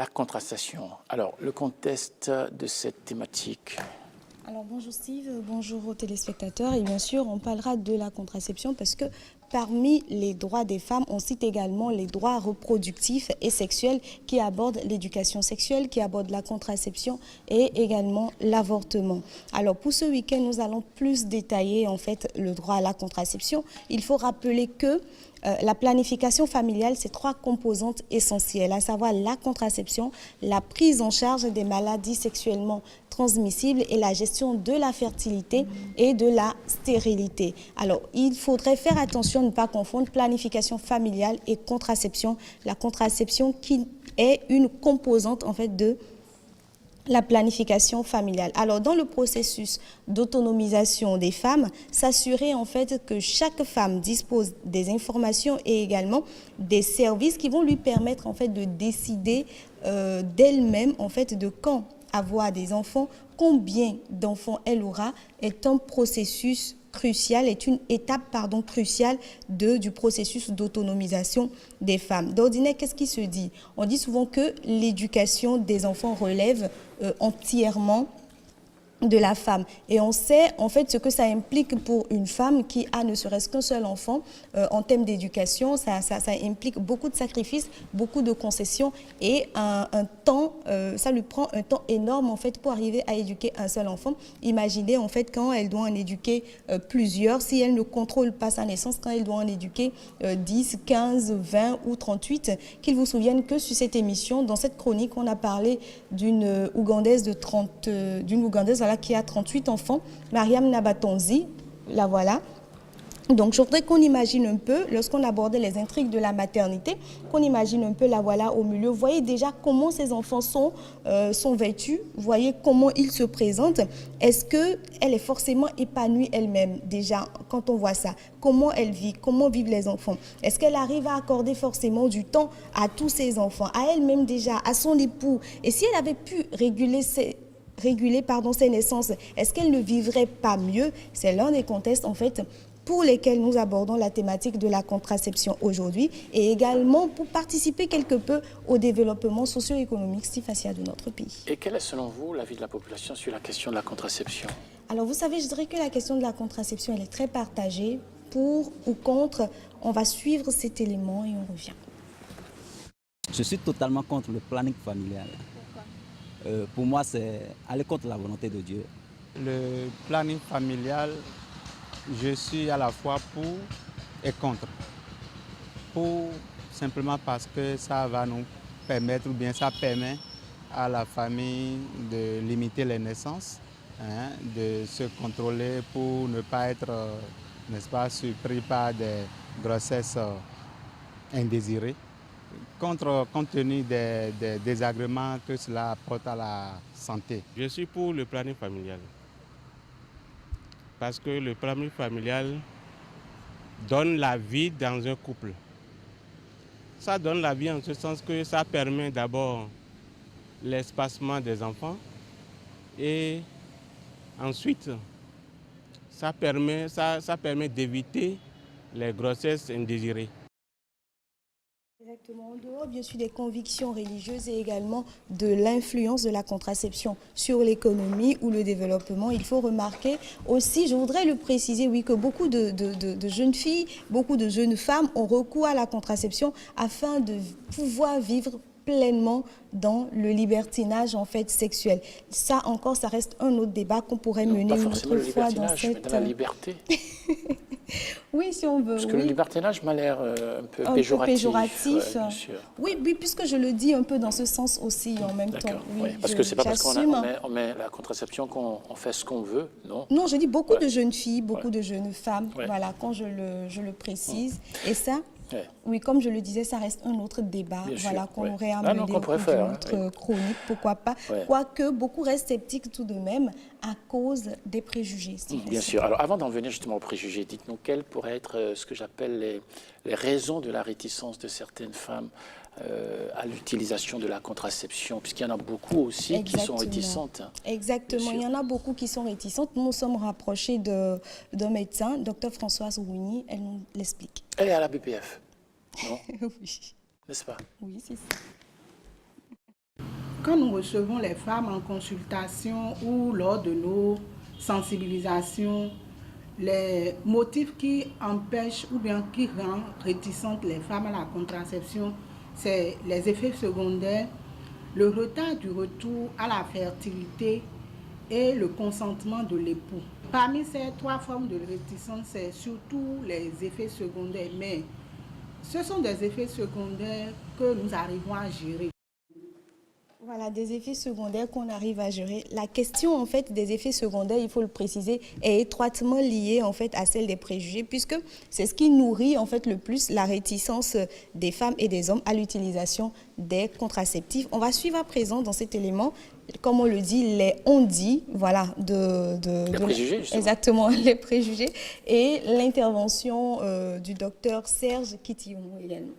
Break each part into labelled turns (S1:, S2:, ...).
S1: la contraception. Alors, le contexte de cette thématique.
S2: Alors bonjour Steve, bonjour aux téléspectateurs et bien sûr on parlera de la contraception parce que parmi les droits des femmes, on cite également les droits reproductifs et sexuels qui abordent l'éducation sexuelle, qui abordent la contraception et également l'avortement. Alors pour ce week-end, nous allons plus détailler en fait le droit à la contraception. Il faut rappeler que la planification familiale, c'est 3 composantes essentielles, à savoir la contraception, la prise en charge des maladies sexuellement transmissibles et la gestion de la fertilité et de la stérilité. Alors, il faudrait faire attention à ne pas confondre planification familiale et contraception. La contraception qui est une composante en fait de la planification familiale. Alors, dans le processus d'autonomisation des femmes, s'assurer en fait que chaque femme dispose des informations et également des services qui vont lui permettre en fait de décider d'elle-même en fait de quand avoir des enfants, combien d'enfants elle aura, est un processus crucial, est une étape cruciale du processus d'autonomisation des femmes. D'ordinaire, qu'est-ce qui se dit? On dit souvent que l'éducation des enfants relève entièrement de la femme. Et on sait en fait ce que ça implique pour une femme qui a ne serait-ce qu'un seul enfant en termes d'éducation. Ça implique beaucoup de sacrifices, beaucoup de concessions et un temps, ça lui prend un temps énorme en fait pour arriver à éduquer un seul enfant. Imaginez en fait quand elle doit en éduquer plusieurs, si elle ne contrôle pas sa naissance, quand elle doit en éduquer 10, 15, 20 ou 38, qu'ils vous souviennent que sur cette émission, dans cette chronique, on a parlé d'une Ougandaise qui a 38 enfants, Mariam Nabatonzi, la voilà. Donc, je voudrais qu'on imagine un peu, lorsqu'on abordait les intrigues de la maternité, qu'on imagine un peu la voilà au milieu. Vous voyez déjà comment ces enfants sont vêtus, vous voyez comment ils se présentent. Est-ce qu'elle est forcément épanouie elle-même déjà quand on voit ça? Comment elle vit? Comment vivent les enfants? Est-ce qu'elle arrive à accorder forcément du temps à tous ses enfants, à elle-même déjà, à son époux? Et si elle avait pu réguler ses naissances, est-ce qu'elle ne vivrait pas mieux? C'est l'un des contextes en fait pour lesquels nous abordons la thématique de la contraception aujourd'hui et également pour participer quelque peu au développement socio-économique si facile de notre pays.
S1: Et quel est selon vous l'avis de la population sur la question de la contraception?
S2: Alors vous savez, je dirais que la question de la contraception, elle est très partagée. Pour ou contre, on va suivre cet élément et on revient.
S3: Je suis totalement contre le planning familial. Pour moi, c'est aller contre la volonté de Dieu.
S4: Le planning familial, je suis à la fois pour et contre. Pour, simplement parce que ça va nous permettre, ou bien ça permet à la famille de limiter les naissances, de se contrôler pour ne pas être, n'est-ce pas, surpris par des grossesses indésirées. Compte tenu des désagréments que cela apporte à la santé.
S5: Je suis pour le planning familial. Parce que le planning familial donne la vie dans un couple. Ça donne la vie en ce sens que ça permet d'abord l'espacement des enfants et ensuite ça permet d'éviter les grossesses indésirées.
S2: Exactement, en dehors bien sûr des convictions religieuses et également de l'influence de la contraception sur l'économie ou le développement, il faut remarquer aussi, je voudrais le préciser, oui, que beaucoup de jeunes filles, beaucoup de jeunes femmes ont recours à la contraception afin de pouvoir vivre pleinement dans le libertinage en fait sexuel. Ça encore, ça reste un autre débat qu'on pourrait mener une autre fois dans cette...
S1: Mais dans la liberté.
S2: Oui, si on veut.
S1: Parce que le libertinage m'a l'air un peu péjoratif.
S2: Bien sûr. Oui, puisque je le dis un peu dans ce sens aussi en même temps.
S1: Oui, parce que c'est pas parce qu'on met la contraception qu'on fait ce qu'on veut, non?
S2: Non, je dis beaucoup de jeunes filles, beaucoup de jeunes femmes, voilà, quand je le précise. Et ça, oui, comme je le disais, ça reste un autre débat, voilà, qu'on aurait à mener dans notre chronique, pourquoi pas. Quoique, beaucoup restent sceptiques tout de même à cause des préjugés.
S1: Bien sûr. Alors, avant d'en venir justement aux préjugés, dites-nous quelles pourraient être ce que j'appelle les raisons de la réticence de certaines femmes à l'utilisation de la contraception, puisqu'il y en a beaucoup aussi qui sont réticentes.
S2: Exactement, il y en a beaucoup qui sont réticentes. Nous nous sommes rapprochés d'un médecin, Dr Françoise Rougny, elle nous l'explique.
S1: Elle est à la BPF, non?
S2: Oui.
S1: N'est-ce pas?
S2: Oui, c'est ça.
S6: Quand nous recevons les femmes en consultation ou lors de nos sensibilisations, les motifs qui empêchent ou bien qui rendent réticentes les femmes à la contraception, c'est les effets secondaires, le retard du retour à la fertilité et le consentement de l'époux. Parmi ces 3 formes de réticence, c'est surtout les effets secondaires, mais ce sont des effets secondaires que nous arrivons à gérer.
S2: Voilà, des effets secondaires qu'on arrive à gérer. La question, en fait, des effets secondaires, il faut le préciser, est étroitement liée, en fait, à celle des préjugés, puisque c'est ce qui nourrit, en fait, le plus la réticence des femmes et des hommes à l'utilisation des contraceptifs. On va suivre à présent dans cet élément, comme on le dit, les on-dit, voilà,
S1: les préjugés, justement.
S2: Exactement, les préjugés, et l'intervention du docteur Serge Kitillon également.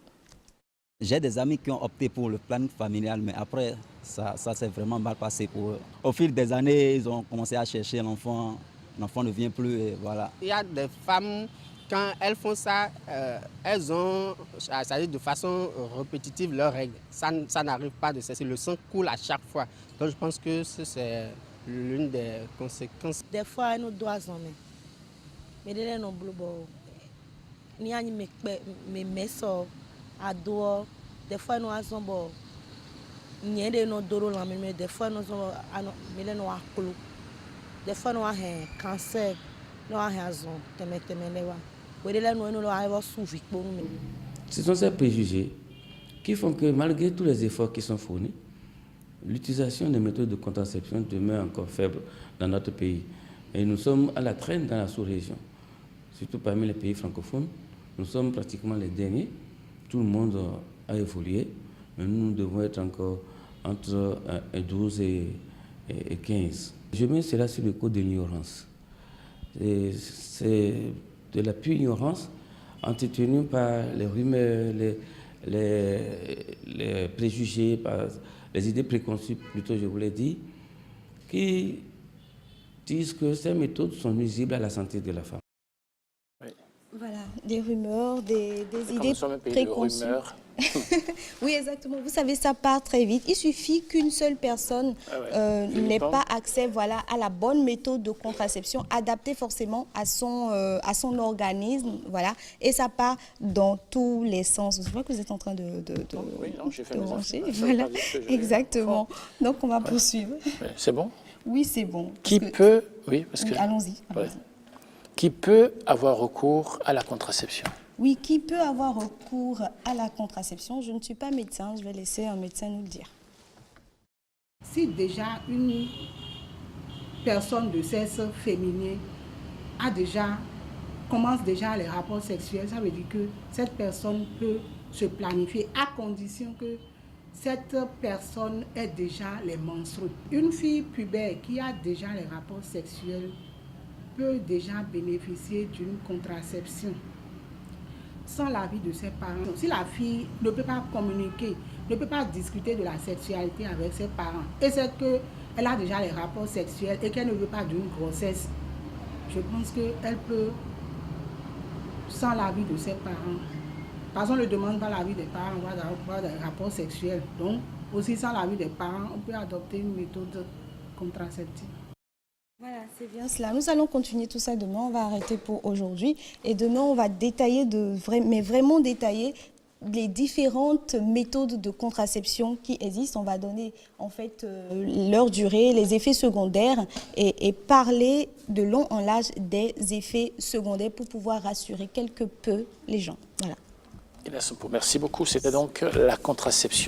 S3: J'ai des amis qui ont opté pour le planning familial, mais après, ça s'est vraiment mal passé pour eux. Au fil des années, ils ont commencé à chercher l'enfant. L'enfant ne vient plus et voilà.
S7: Il y a des femmes, quand elles font ça, elles ont, c'est-à-dire de façon répétitive, leurs règles. Ça n'arrive pas de cesser. Le sang coule à chaque fois. Donc je pense que c'est l'une des conséquences.
S8: Des fois, nous doivent en mais des non blubber. Ni ani me meso ado. Des fois, nous avons bon. Ni des non doro la mais des fois nous avons mais nous akulu. Des fois nous avons cancer. Nous avons temetemelewa.
S9: Ce sont ces préjugés qui font que malgré tous les efforts qui sont fournis, l'utilisation des méthodes de contraception demeure encore faible dans notre pays. Et nous sommes à la traîne dans la sous-région, surtout parmi les pays francophones. Nous sommes pratiquement les derniers. Tout le monde a évolué, mais nous devons être encore entre 12 et 15. Je mets cela sur le code de l'ignorance. C'est de la pure ignorance entretenue par les rumeurs, les préjugés, par les idées préconçues, plutôt je voulais dire, qui disent que ces méthodes sont nuisibles à la santé de la femme.
S2: Voilà, des rumeurs, des idées préconçues. Oui, exactement. Vous savez, ça part très vite. Il suffit qu'une seule personne n'ait pas accès à la bonne méthode de contraception adaptée forcément à son organisme. Voilà, et ça part dans tous les sens. Je vois que vous êtes en train de
S1: oui, non, j'ai fait mes
S2: ranger. Voilà, exactement. Donc, on va poursuivre.
S1: C'est bon?
S2: Oui, c'est bon.
S1: Qui peut... Oui, parce que...
S2: Oui, allons-y.
S1: Ouais. Qui peut avoir recours à la contraception?
S2: Oui, qui peut avoir recours à la contraception? Je ne suis pas médecin, je vais laisser un médecin nous le dire.
S6: Si déjà une personne de sexe féminin commence déjà les rapports sexuels, ça veut dire que cette personne peut se planifier à condition que cette personne ait déjà les menstrues. Une fille pubère qui a déjà les rapports sexuels peut déjà bénéficier d'une contraception sans l'avis de ses parents. Si la fille ne peut pas communiquer, ne peut pas discuter de la sexualité avec ses parents, et c'est qu'elle a déjà les rapports sexuels et qu'elle ne veut pas d'une grossesse, je pense qu'elle peut, sans l'avis de ses parents, parce qu'on ne demande pas l'avis des parents, on va avoir des rapports sexuels, donc aussi sans l'avis des parents, on peut adopter une méthode contraceptive.
S2: Voilà, c'est bien cela. Nous allons continuer tout ça demain. On va arrêter pour aujourd'hui. Et demain, on va détailler, mais vraiment détailler les différentes méthodes de contraception qui existent. On va donner en fait leur durée, les effets secondaires et parler de long en large des effets secondaires pour pouvoir rassurer quelque peu les gens. Voilà.
S1: Merci beaucoup. C'était donc la contraception.